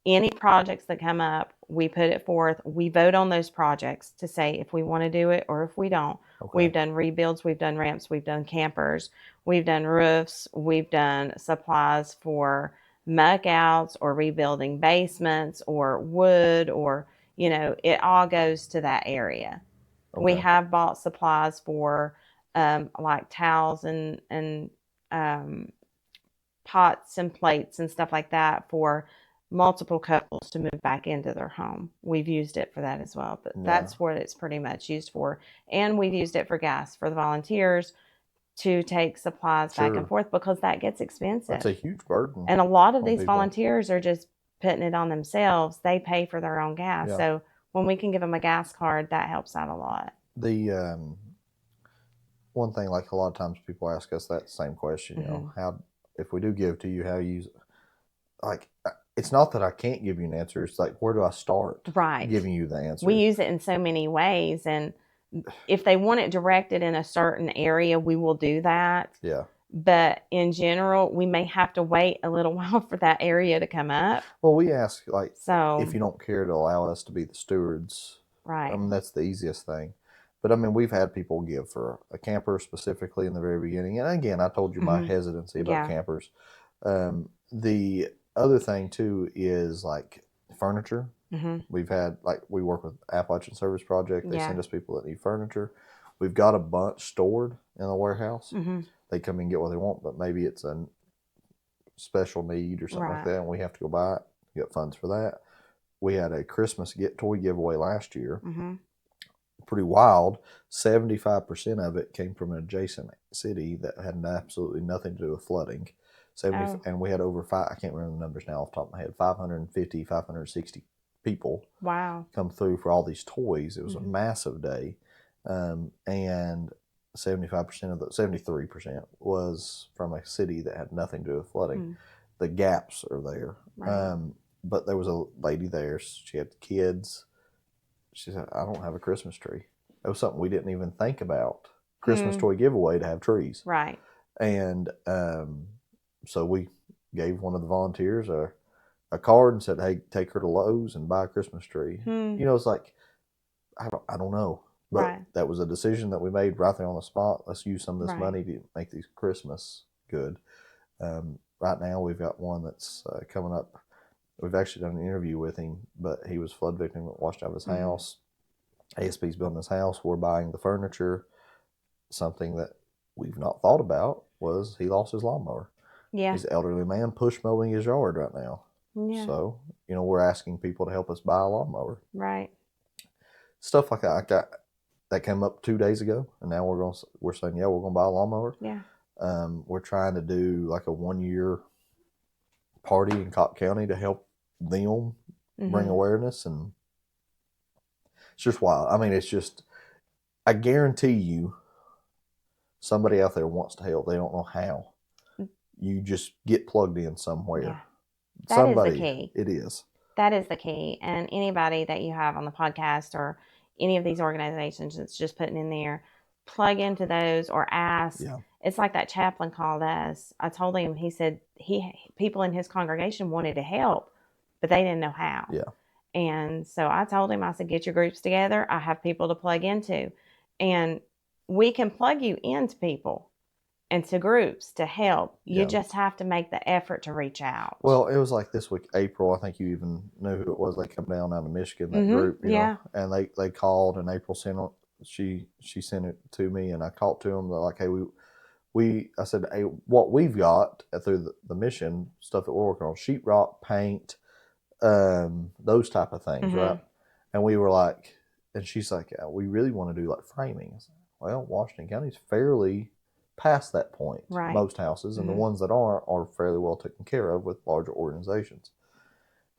Any projects that come up, we put it forth. We vote on those projects to say if we want to do it or if we don't. Okay. We've done rebuilds, we've done ramps, we've done campers, we've done roofs, we've done supplies for muck outs or rebuilding basements or wood, or, it all goes to that area. Okay. We have bought supplies for like towels and pots and plates and stuff like that for multiple couples to move back into their home. We've used it for that as well, but that's what it's pretty much used for. And we've used it for gas for the volunteers to take supplies back and forth, because that gets expensive. That's a huge burden. And a lot of these volunteers are just putting it on themselves. They pay for their own gas. Yeah. So when we can give them a gas card, that helps out a lot. The one thing, like a lot of times people ask us that same question, how, if we do give to you, how you use it? Like, it's not that I can't give you an answer. It's like, where do I start giving you the answer? We use it in so many ways. And if they want it directed in a certain area, we will do that. Yeah. But in general, we may have to wait a little while for that area to come up. Well, we ask, if you don't care to allow us to be the stewards. Right. That's the easiest thing. But we've had people give for a camper specifically in the very beginning. And again, I told you my hesitancy about campers. The other thing too is like furniture. We've had, we work with Appalachian Service Project. They send us people that need furniture. We've got a bunch stored in the warehouse. They come and get what they want, but maybe it's a special need or something like that, and we have to go buy it, get funds for that. We had a Christmas toy giveaway last year. pretty wild. 75% of it came from an adjacent city that had absolutely nothing to do with flooding. 70, Oh. and we had over five, I can't remember the numbers now off the top of my head, 550, 560 people Wow. come through for all these toys. It was Mhm. a massive day. And 75% of the 73% was from a city that had nothing to do with flooding. Mm. The gaps are there. Right. But there was a lady there. She had kids. She said, I don't have a Christmas tree. That was something we didn't even think about. Christmas toy giveaway to have trees. Right. And so we gave one of the volunteers a card and said, hey, take her to Lowe's and buy a Christmas tree. Hmm. You know, it's like, I don't know. But Right. that was a decision that we made right there on the spot. Let's use some of this Right. money to make these Christmas good. Right now, we've got one that's coming up. We've actually done an interview with him, but he was a flood victim that washed out of his house. ASP's building his house. We're buying the furniture. Something that we've not thought about was he lost his lawnmower. Yeah. He's an elderly man push mowing his yard right now. Yeah. So, you know, we're asking people to help us buy a lawnmower. Right. Stuff like that. That came up 2 days ago, and now we're saying, yeah, we're going to buy a lawnmower. Yeah. We're trying to do like a 1 year party in Cobb County to help them bring awareness, and it's just wild. I mean, it's just, I guarantee you somebody out there wants to help. They don't know how. You just get plugged in somewhere. Yeah. That is the Somebody, key. it is. That is the key. And anybody that you have on the podcast or any of these organizations that's just putting in there, plug into those or ask. Yeah. It's like that chaplain called us. I told him, he said people in his congregation wanted to help, but they didn't know how. Yeah. And so I told him, I said, get your groups together. I have people to plug into. And we can plug you into people and to groups to help. You Yeah. just have to make the effort to reach out. Well, it was like this week, April. I think you even knew who it was. They come down out of Michigan, that group, you know, and they called, and April sent it. She sent it to me, and I talked to them. They're like, hey, I said, hey, what we've got through the mission stuff that we're working on, sheetrock, paint, those type of things, right? And we were like, and she's like, yeah, we really want to do like framing. I said, well, Washington County's fairly past that point, right. Most houses, and the ones that are fairly well taken care of with larger organizations.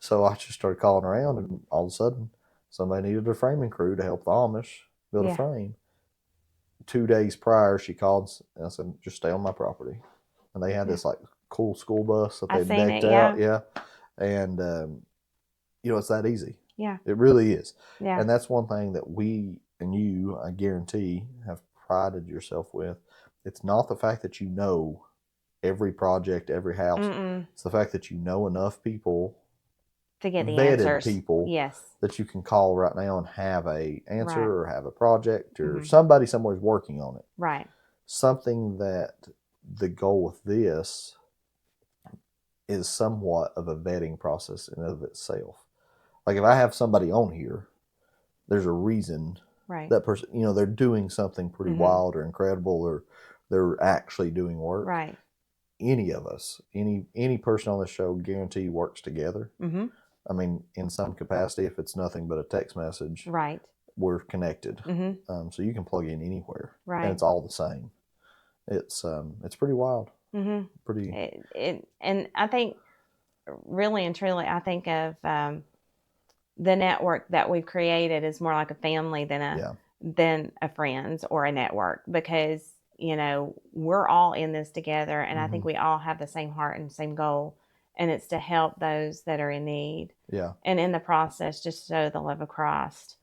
So I just started calling around, and all of a sudden somebody needed a framing crew to help the Amish build a frame. 2 days prior, she called and I said, just stay on my property. And they had this like cool school bus that they decked out. Yeah. And, you know, it's that easy. Yeah. It really is. Yeah. And that's one thing that we and you, I guarantee, have prided yourself with. It's not the fact that you know every project, every house. It's the fact that you know enough people to get the vetted answers. people Yes. that you can call right now and have a answer right. or have a project or somebody somewhere is working on it. Right. Something that the goal with this is somewhat of a vetting process in and of itself. Like if I have somebody on here, there's a reason that person, you know, they're doing something pretty wild or incredible, or they're actually doing work. Right. Any of us, any person on the show, guarantee works together. I mean, in some capacity, if it's nothing but a text message, right, we're connected. So you can plug in anywhere, right, and it's all the same. It's pretty wild. Pretty. And I think, really and truly, I think of the network that we've created is more like a family than a friends or a network, because you know we're all in this together, and I think we all have the same heart and same goal, and it's to help those that are in need. Yeah. And in the process, just show the love of Christ,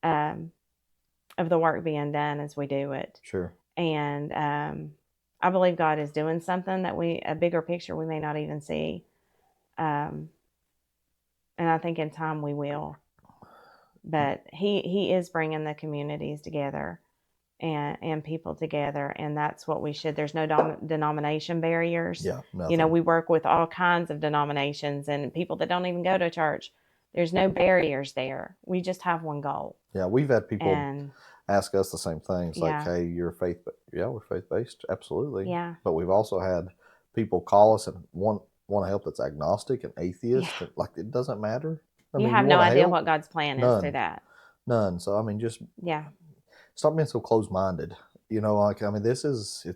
of the work being done as we do it. Sure. And I believe God is doing something that a bigger picture we may not even see. And I think in time we will. But he is bringing the communities together and people together, and that's what we should. There's no denomination barriers. Yeah, nothing. You know, we work with all kinds of denominations and people that don't even go to church. There's no barriers there. We just have one goal. Yeah, we've had people ask us the same things, like, hey, you're faith, yeah, we're faith-based, absolutely. Yeah. But we've also had people call us and want to help that's agnostic and atheist. Like, it doesn't matter. I mean, have no idea what God's plan is through that. None. So I mean, just Yeah. stop being so close-minded. You know, like I mean, it's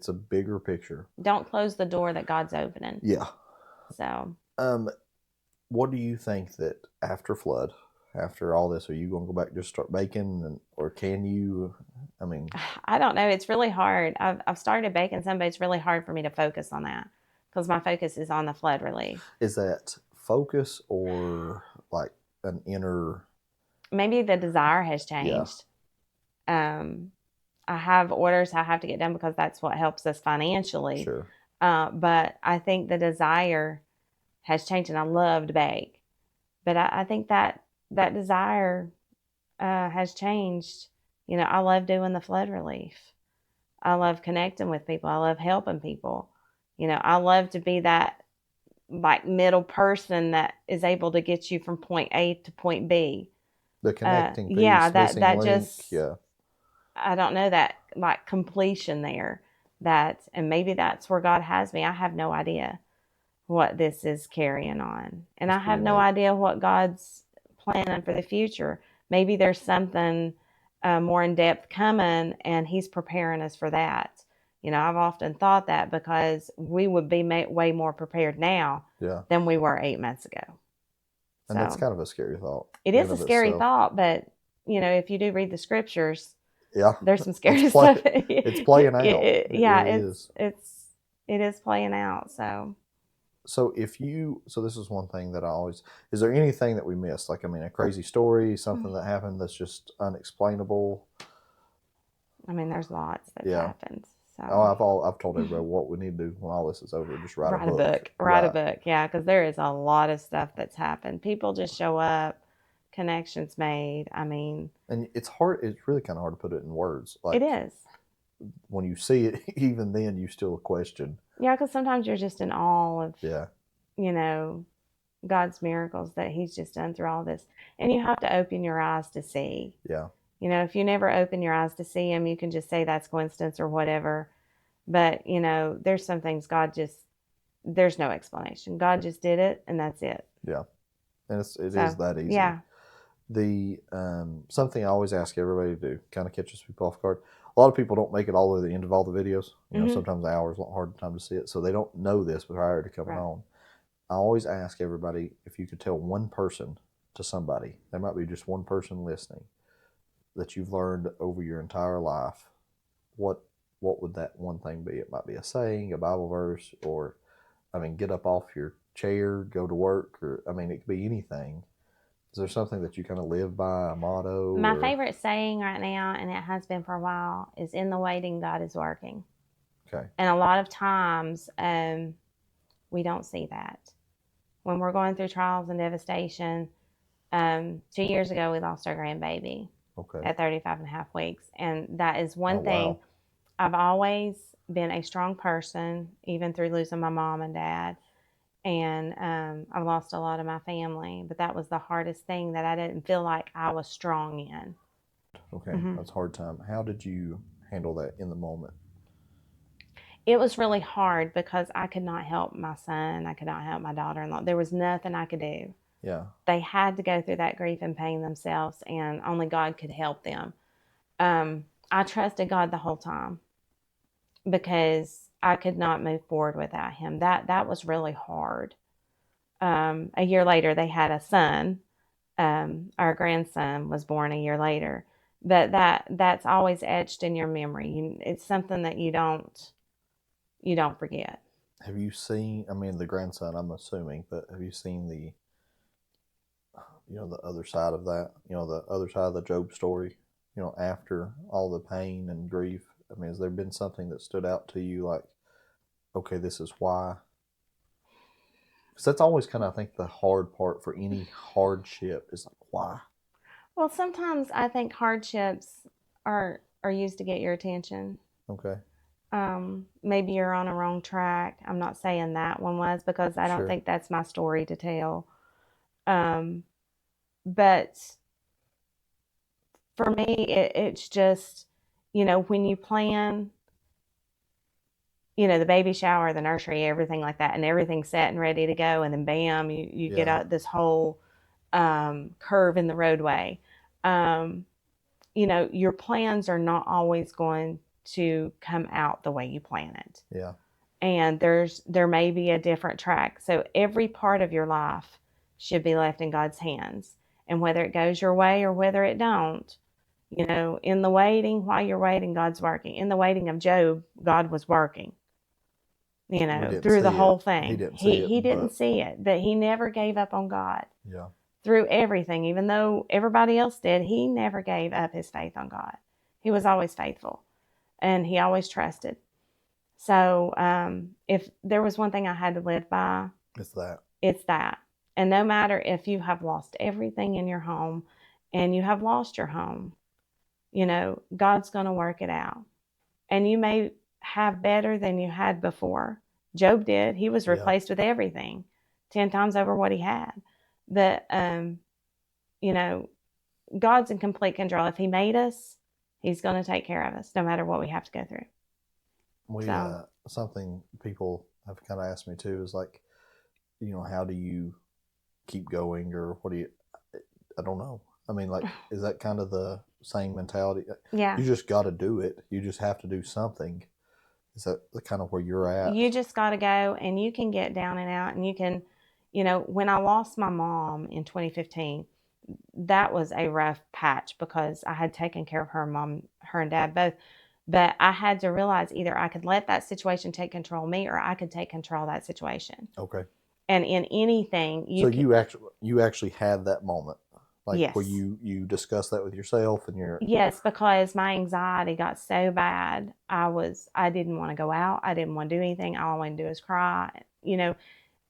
a bigger picture. Don't close the door that God's opening. Yeah. So, What do you think that after flood, after all this, are you going to go back and just start baking, or can you? I mean, I don't know. It's really hard. I've started baking some, but it's really hard for me to focus on that because my focus is on the flood relief. is that focus or like an inner? Maybe the desire has Yeah, changed. Um, I have orders I have to get done because that's what helps us financially. sure. But I think the desire has changed, and I love to bake. But I think that desire has changed. You know, I love doing the flood relief. I love connecting with people. I love helping people. You know, I love to be that like middle person that is able to get you from point A to point B. The connecting Yeah, piece, missing that link. just Yeah, I don't know that like completion there. That and maybe that's where God has me. I have no idea what this is carrying on, and that's I have pretty no neat. idea what God's planning for the future. Maybe there's something more in depth coming, and He's preparing us for that. You know, I've often thought that because we would be way more prepared now Yeah, than we were 8 months ago. and that's So kind of a scary thought it in and is a of scary itself. thought, but you know, if you do read the scriptures, Yeah, there's some it's scary stuff. it's playing out. It Yeah, really is. it is playing out. So So so this is one thing that I always, is there anything that we missed? Like, I mean, a crazy story, something that happened that's just unexplainable? I mean, there's lots that's Yeah. happened. Oh, So I've told everybody what we need to do when all this is over. Just write a write a book. book, write a Right. book. Yeah, because there is a lot of stuff that's happened. People just show up, connections made. I mean, And it's hard. It's really kind of hard to put it in words. it Like is. when you see it, even then you still question. Yeah, because sometimes you're just in awe of, Yeah. you know, God's miracles that He's just done through all this. And you have to open your eyes to see. Yeah. You know, if you never open your eyes to see Him, you can just say that's coincidence or whatever. But, you know, there's some things there's no explanation. God just did it and that's it. Yeah. And it is So, that easy. yeah. The something I always ask everybody to do, kind of catches people off guard. A lot of people don't make it all the way to the end of all the videos. You know, sometimes hours, a hard time to see it, so they don't know this prior to coming Right. on. I always ask everybody if you could tell one person to somebody. There might be just one person listening that you've learned over your entire life. What would that one thing be? It might be a saying, a Bible verse, or I mean, get up off your chair, go to work, or I mean, it could be anything. Is there something that you kind of live by, a motto? My Or favorite saying right now, and it has been for a while, is in the waiting, God is working. okay, And a lot of times we don't see that. When we're going through trials and devastation, 2 years ago, we lost our grandbaby okay, at 35 and a half weeks. And that is oh one thing. wow, I've always been a strong person, even through losing my mom and dad. And I've lost a lot of my family, but that was the hardest thing that I didn't feel like I was strong in. okay, that's a hard time. How did you handle that in the moment? It was really hard because I could not help my son. I could not help my daughter-in-law. There was nothing I could do. Yeah, They had to go through that grief and pain themselves, and only God could help them. I trusted God the whole time because I could not move forward without Him. That was really hard. A year later, they had a son. Our grandson was born a year later, but that's always etched in your memory. It's something that you don't forget. have you seen? I mean, the grandson, I'm assuming, but have you seen the other side of that? The other side of the Job story. After all the pain and grief. I mean, has there been something that stood out to you, like, okay, this is why? Because that's always kind of, I think, the hard part for any hardship is like, why? Well, sometimes I think hardships are used to get your attention. Okay, Maybe you're on a wrong track. I'm not saying that one was because I don't sure, think that's my story to tell. Um, but for me, it's just, when you plan, the baby shower, the nursery, everything like that, and everything's set and ready to go, and then bam, you get yeah, out this whole curve in the roadway. Um, your plans are not always going to come out the way you plan it. Yeah. And there may be a different track. So every part of your life should be left in God's hands. And whether it goes your way or whether it don't, in the waiting, while you're waiting, God's working. In the waiting of Job, God was working, We didn't through the see whole it. thing. He didn't see it. He didn't But see it, but he never gave up on God yeah. through everything. Even though everybody else did, he never gave up his faith on God. He was always faithful, and he always trusted. So if there was one thing I had to live by, it's that. And no matter if you have lost everything in your home and you have lost your home, God's going to work it out. And you may have better than you had before. Job did. He was replaced with everything, 10 times over what he had. But, God's in complete control. If he made us, he's going to take care of us no matter what we have to go through. Something people have kind of asked me too is like, how do you keep going, or I don't know. I mean, like, is that kind of the same mentality? Yeah. You just got to do it. You just have to do something. Is that the kind of where you're at? You just got to go, and you can get down and out, and you can, when I lost my mom in 2015, that was a rough patch because I had taken care of her and dad both. But I had to realize either I could let that situation take control of me, or I could take control of that situation. Okay. And in anything, you actually had that moment, like, yes, where you discussed that with yourself and your. Yes, because my anxiety got so bad. I didn't want to go out. I didn't want to do anything. All I wanted to do is cry.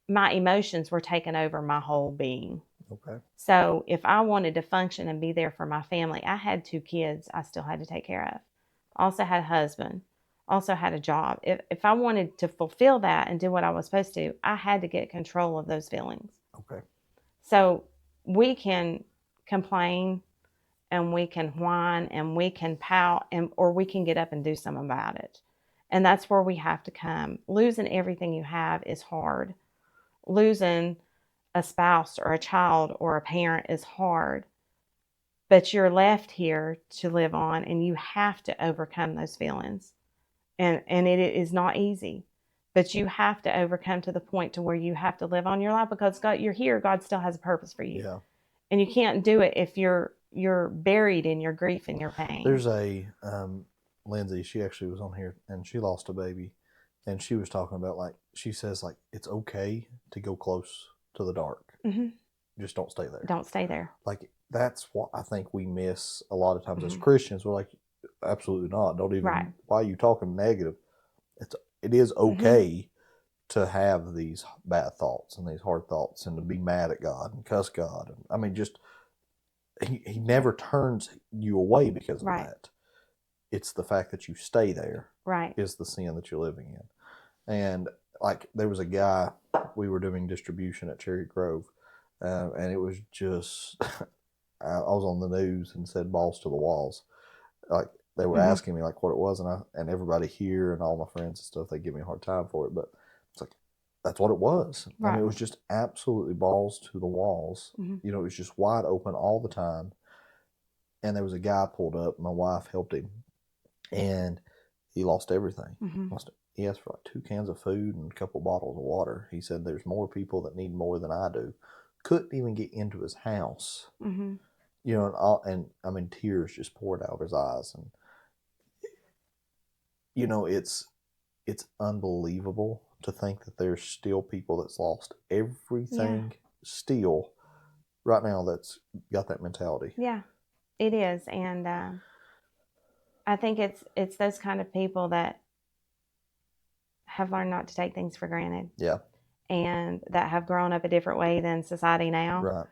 My emotions were taking over my whole being. Okay. So if I wanted to function and be there for my family, I had 2 kids I still had to take care of. Also had a husband, also had a job. If I wanted to fulfill that and do what I was supposed to, I had to get control of those feelings. Okay. So we can complain and we can whine and we can pout, or we can get up and do something about it. And that's where we have to come. Losing everything you have is hard. Losing a spouse or a child or a parent is hard. But you're left here to live on, and you have to overcome those feelings. And it is not easy. But you have to overcome to the point to where you have to live on your life, because God, you're here. God still has a purpose for you. Yeah. And you can't do it if you're buried in your grief and your pain. There's a Lindsay, she actually was on here, and she lost a baby, and she was talking about, like, she says, like, it's okay to go close to the dark. Mm-hmm. Just don't stay there. Don't stay there. Like, that's what I think we miss a lot of times as Christians. We're like, absolutely not. Don't even. Right. Why are you talking negative? It is okay to have these bad thoughts and these hard thoughts, and to be mad at God and cuss God. And, I mean, just he never turns you away because of that. It's the fact that you stay there. Right. Is the sin that you're living in. And, like, there was a guy, we were doing distribution at Cherry Grove, and it was just, I was on the news and said balls to the walls. Like, they were asking me, like, what it was, and everybody here and all my friends and stuff, they give me a hard time for it, but it's like, that's what it was. Right. I mean, it was just absolutely balls to the walls. It was just wide open all the time. And there was a guy pulled up, my wife helped him, and he lost everything. He asked for like 2 cans of food and a couple bottles of water. He said, there's more people that need more than I do. Couldn't even get into his house. And I mean, tears just poured out of his eyes. And, it's unbelievable to think that there's still people that's lost everything still right now that's got that mentality. Yeah, it is. And I think it's those kind of people that have learned not to take things for granted. Yeah. And that have grown up a different way than society now. Right.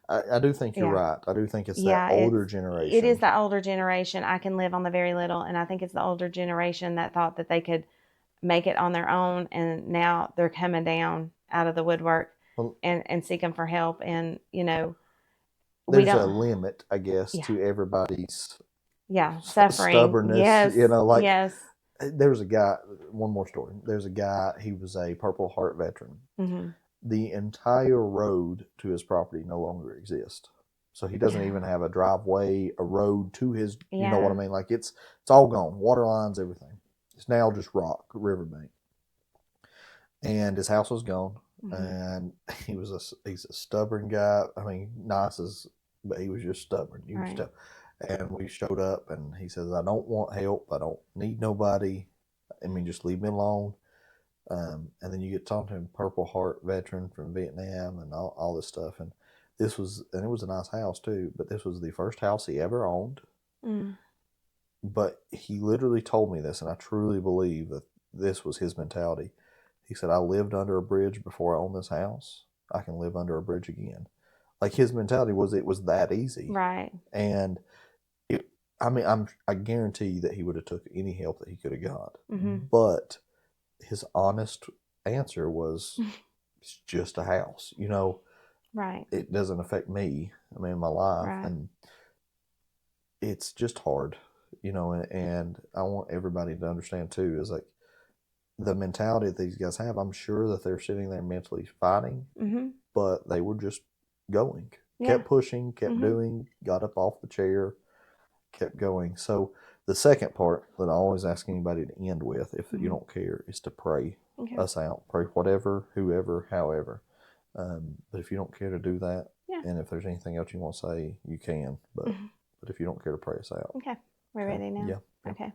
I do think you're right. I do think it's that older generation. It is the older generation. I can live on the very little, and I think it's the older generation that thought that they could make it on their own, and now they're coming down out of the woodwork and seeking for help. And there's a limit, I guess, to everybody's suffering, stubbornness. Yes, yes. There was a guy. One more story. There's a guy. He was a Purple Heart veteran. The entire road to his property no longer exists. So he doesn't even have a driveway, a road to his, you know what I Yeah. mean? Like it's all gone. Water lines, everything. It's now just rock, riverbank. And his house was gone. Mhm. And he's a stubborn guy. I mean, nice as, but he was just stubborn. You could Right. tell. And we showed up, and he says, "I don't want help. I don't need nobody. I mean, just leave me alone." And then you get talking to him, Purple Heart veteran from Vietnam, and all this stuff. And it was a nice house too. But this was the first house he ever owned. Mm. But he literally told me this, and I truly believe that this was his mentality. He said, "I lived under a bridge before I owned this house. I can live under a bridge again." Like his mentality was, it was that easy. Right. And it, I mean, I guarantee you that he would have took any help that he could have got. Mm-hmm. But his honest answer was, "It's just a house. You know, Right. it doesn't affect me. I mean, in my life, Right. and it's just hard, you know." And I want everybody to understand too is like the mentality that these guys have. I'm sure that they're sitting there mentally fighting, Mm-hmm. but they were just going, Yeah. kept pushing, kept Mm-hmm. doing, got up off the chair, kept going. So the second part that I always ask anybody to end with, if you don't care, is to pray Okay. us out. Pray whatever, whoever, however. But if you don't care to do that, Yeah. and if there's anything else you want to say, you can. But if you don't care to pray us out, Okay. We're okay? ready now? Yeah. Okay.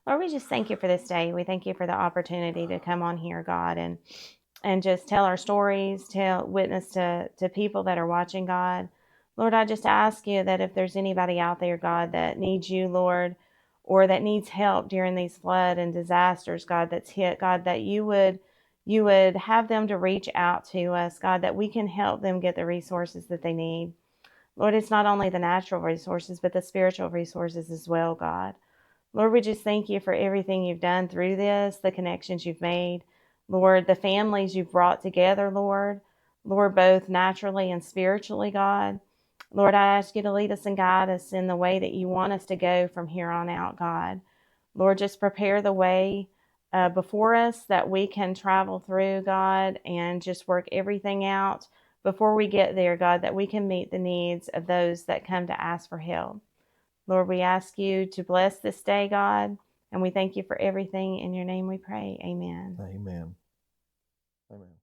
Lord, we just thank you for this day. We thank you for the opportunity to come on here, God, and just tell our stories, witness to people that are watching, God. Lord, I just ask you that if there's anybody out there, God, that needs you, Lord, or that needs help during these flood and disasters, God, that's hit, God, that you would have them to reach out to us, God, that we can help them get the resources that they need. Lord, it's not only the natural resources, but the spiritual resources as well, God. Lord, we just thank you for everything you've done through this, the connections you've made. Lord, the families you've brought together, Lord. Lord, both naturally and spiritually, God. Lord, I ask you to lead us and guide us in the way that you want us to go from here on out, God. Lord, just prepare the way before us that we can travel through, God, and just work everything out before we get there, God, that we can meet the needs of those that come to ask for help. Lord, we ask you to bless this day, God, and we thank you for everything. In your name we pray. Amen. Amen. Amen.